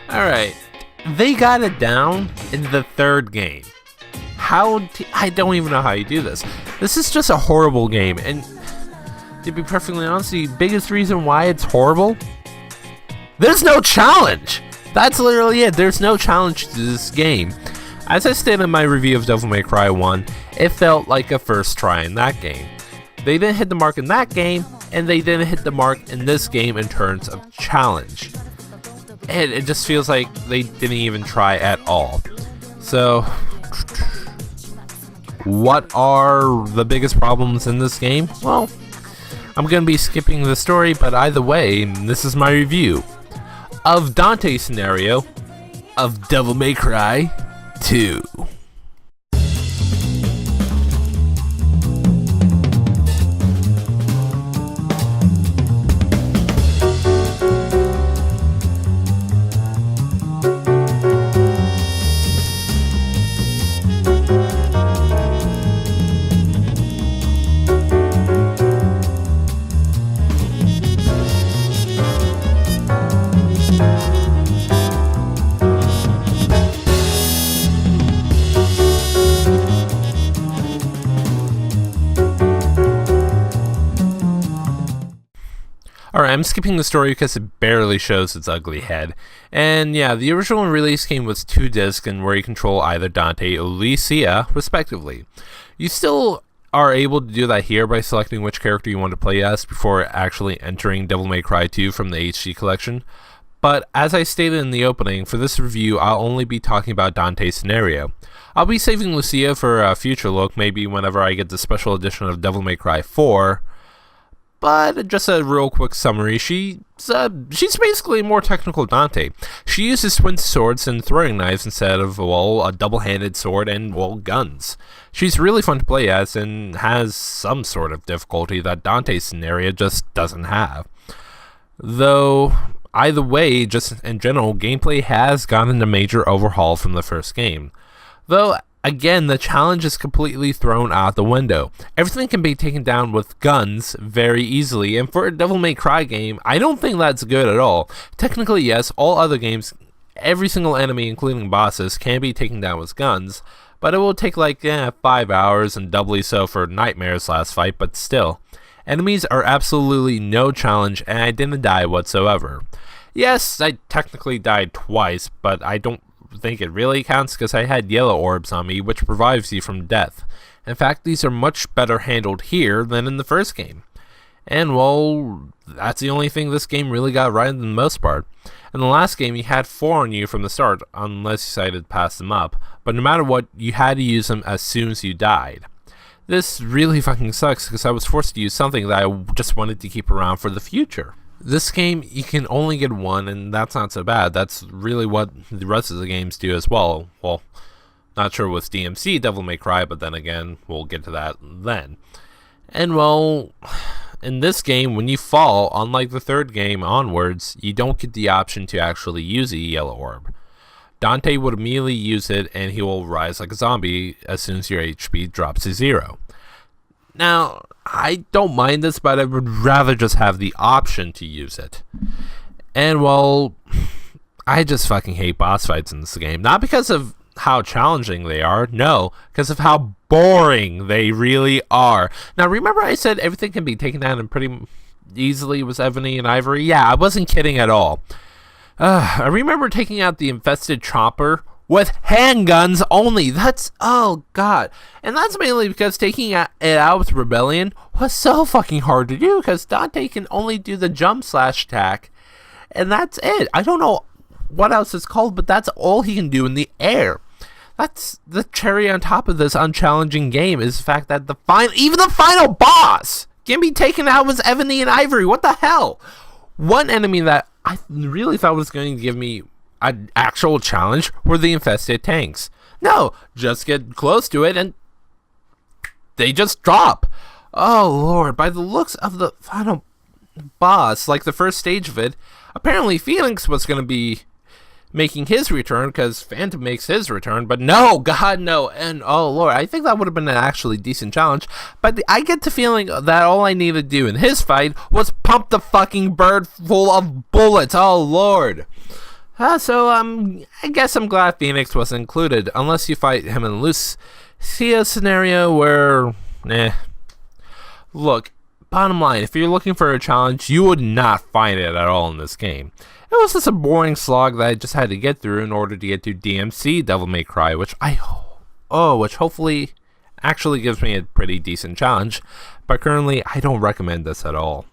Alright, they got it down in the third game. I don't even know how you do this. This is just a horrible game, and to be perfectly honest, the biggest reason why it's horrible, there's no challenge! That's literally it, there's no challenge to this game. As I stated in my review of Devil May Cry 1, it felt like a first try in that game. They didn't hit the mark in that game, and they didn't hit the mark in this game in terms of challenge. And it just feels like they didn't even try at all. So, what are the biggest problems in this game? Well, I'm going to be skipping the story, but either way, this is my review of Dante's scenario of Devil May Cry 2. Alright, I'm skipping the story because it barely shows its ugly head. And yeah, the original release came with 2 discs and where you control either Dante or Lucia, respectively. You still are able to do that here by selecting which character you want to play as before actually entering Devil May Cry 2 from the HD collection. But as I stated in the opening, for this review I'll only be talking about Dante's scenario. I'll be saving Lucia for a future look, maybe whenever I get the special edition of Devil May Cry 4. But just a real quick summary, she's basically a more technical Dante. She uses twin swords and throwing knives instead of, well, a double-handed sword and, well, guns. She's really fun to play as and has some sort of difficulty that Dante's scenario just doesn't have. Though, either way, just in general, gameplay has gotten a major overhaul from the first game. Though, again, the challenge is completely thrown out the window. Everything can be taken down with guns very easily, and for a Devil May Cry game, I don't think that's good at all. Technically, yes, all other games, every single enemy, including bosses, can be taken down with guns, but it will take like 5 hours and doubly so for Nightmare's last fight, but still. Enemies are absolutely no challenge, and I didn't die whatsoever. Yes, I technically died twice, but I don't think it really counts because I had yellow orbs on me, which revives you from death. In fact, these are much better handled here than in the first game. And well, that's the only thing this game really got right in the most part. In the last game, you had 4 on you from the start, unless you decided to pass them up, but no matter what, you had to use them as soon as you died. This really fucking sucks because I was forced to use something that I just wanted to keep around for the future. This game, you can only get 1, and that's not so bad. That's really what the rest of the games do as well. Well, not sure with DMC Devil May Cry, but then again, we'll get to that then. And well, in this game, when you fall, unlike the third game onwards, you don't get the option to actually use a yellow orb. Dante would immediately use it, and he will rise like a zombie as soon as your HP drops to 0. Now, I don't mind this, but I would rather just have the option to use it. And well, I just fucking hate boss fights in this game. Not because of how challenging they are, no, because of how boring they really are. Now, remember I said everything can be taken down and pretty easily with Ebony and Ivory? Yeah, I wasn't kidding at all. I remember taking out the infested chopper with handguns only. That's, oh god. And that's mainly because taking it out with Rebellion was so fucking hard to do because Dante can only do the jump slash attack. And that's it. I don't know what else it's called, but that's all he can do in the air. That's the cherry on top of this unchallenging game is the fact that even the final boss can be taken out with Ebony and Ivory. What the hell? One enemy that I really thought was going to give me an actual challenge were the infested tanks. No, just get close to it and they just drop. Oh lord, by the looks of the final boss, like the first stage of it, apparently Phoenix was going to be making his return because Phantom makes his return, but no, god no, and oh lord, I think that would have been an actually decent challenge, but I get the feeling that all I needed to do in his fight was pump the fucking bird full of bullets. Oh lord. I guess I'm glad Phoenix was included, unless you fight him in Lucia scenario where, Look, bottom line, if you're looking for a challenge, you would not find it at all in this game. It was just a boring slog that I just had to get through in order to get to DMC Devil May Cry, which hopefully actually gives me a pretty decent challenge, but currently I don't recommend this at all.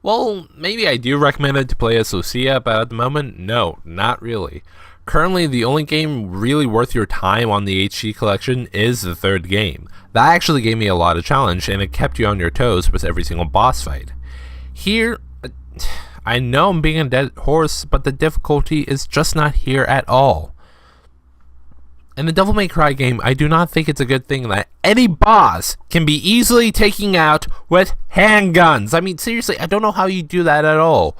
Well, maybe I do recommend it to play as Lucia, but at the moment, no, not really. Currently, the only game really worth your time on the HD collection is the third game. That actually gave me a lot of challenge, and it kept you on your toes with every single boss fight. Here, I know I'm being a dead horse, but the difficulty is just not here at all. In the Devil May Cry game, I do not think it's a good thing that any boss can be easily taken out with handguns. I mean, seriously, I don't know how you do that at all.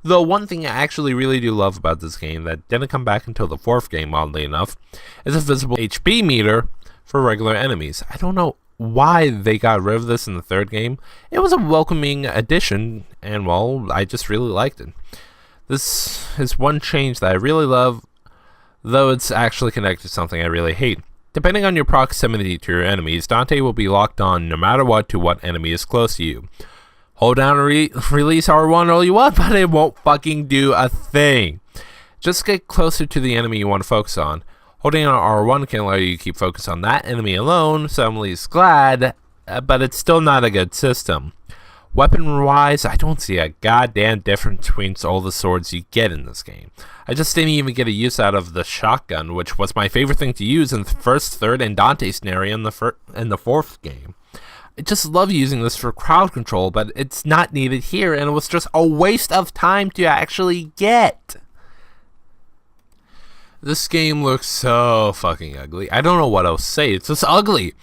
Though one thing I actually really do love about this game that didn't come back until the fourth game, oddly enough, is a visible HP meter for regular enemies. I don't know why they got rid of this in the third game. It was a welcoming addition, and well, I just really liked it. This is one change that I really love, though it's actually connected to something I really hate. Depending on your proximity to your enemies, Dante will be locked on no matter what to what enemy is close to you. Hold down and release R1 all you want, but it won't fucking do a thing. Just get closer to the enemy you want to focus on. Holding on R1 can allow you to keep focus on that enemy alone, so I'm at least glad, but it's still not a good system. Weapon-wise, I don't see a goddamn difference between all the swords you get in this game. I just didn't even get a use out of the shotgun, which was my favorite thing to use in the first, third, and Dante scenario in the fourth game. I just love using this for crowd control, but it's not needed here, and it was just a waste of time to actually get. This game looks so fucking ugly. I don't know what else to say. It's just ugly.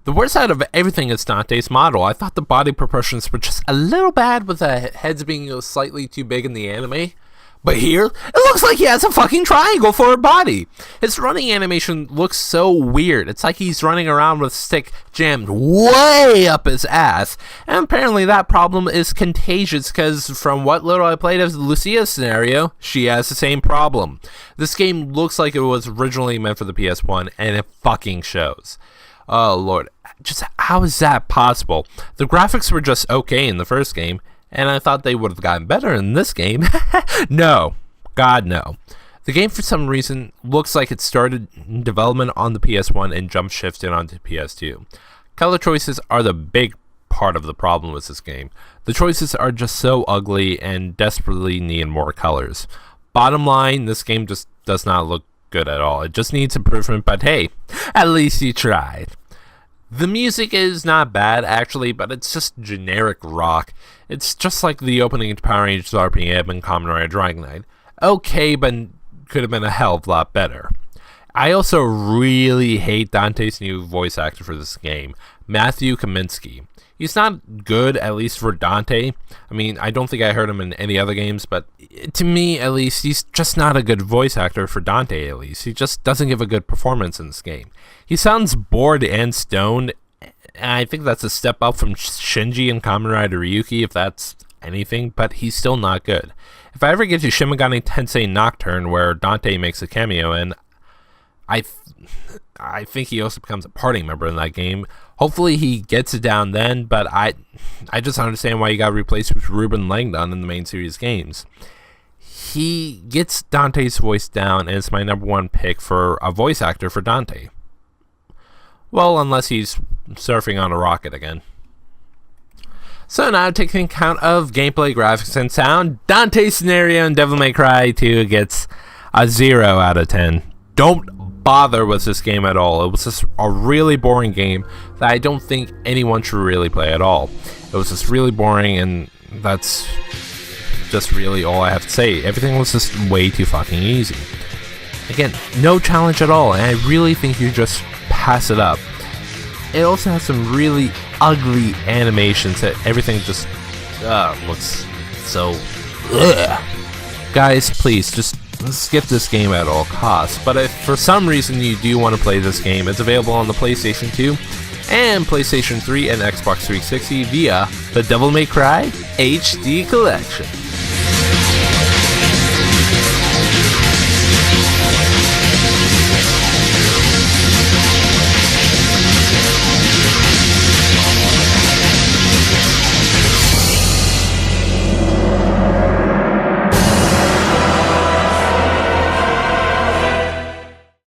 The worst out of everything is Dante's model. I thought the body proportions were just a little bad with the heads being slightly too big in the anime. But here, it looks like he has a fucking triangle for a body. His running animation looks so weird. It's like he's running around with a stick jammed way up his ass. And apparently that problem is contagious because from what little I played of Lucia's scenario, she has the same problem. This game looks like it was originally meant for the PS1 and it fucking shows. Oh lord, just how is that possible? The graphics were just okay in the first game, and I thought they would have gotten better in this game. No, God no. The game for some reason looks like it started development on the PS1 and jump shifted onto PS2. Color choices are the big part of the problem with this game. The choices are just so ugly and desperately need more colors. Bottom line, this game just does not look good at all. It just needs improvement, but hey, at least you tried. The music is not bad actually, but it's just generic rock. It's just like the opening to Power Rangers RPM and Kamen Rider Dragon Knight. Okay, but could have been a hell of a lot better. I also really hate Dante's new voice actor for this game, Matthew Kaminsky. He's not good, at least for Dante. I mean, I don't think I heard him in any other games, but to me, at least, he's just not a good voice actor for Dante, at least. He just doesn't give a good performance in this game. He sounds bored and stoned, and I think that's a step up from Shinji and Kamen Rider Ryuki, if that's anything, but he's still not good. If I ever get to Shin Megami Tensei Nocturne, where Dante makes a cameo, and I think he also becomes a party member in that game. Hopefully he gets it down then, but I just don't understand why he got replaced with Ruben Langdon in the main series games. He gets Dante's voice down and it's my number one pick for a voice actor for Dante. Well, unless he's surfing on a rocket again. So now taking account of gameplay, graphics, and sound, Dante's scenario in Devil May Cry 2 gets a 0 out of 10. Don't bother with this game at all. It was just a really boring game that I don't think anyone should really play at all. It was just really boring, and that's just really all I have to say. Everything was just way too fucking easy. Again, no challenge at all, and I really think you just pass it up. It also has some really ugly animations that everything just looks so Guys, please just skip this game at all costs, but if for some reason you do want to play this game, it's available on the PlayStation 2 and PlayStation 3 and Xbox 360 via the Devil May Cry HD Collection.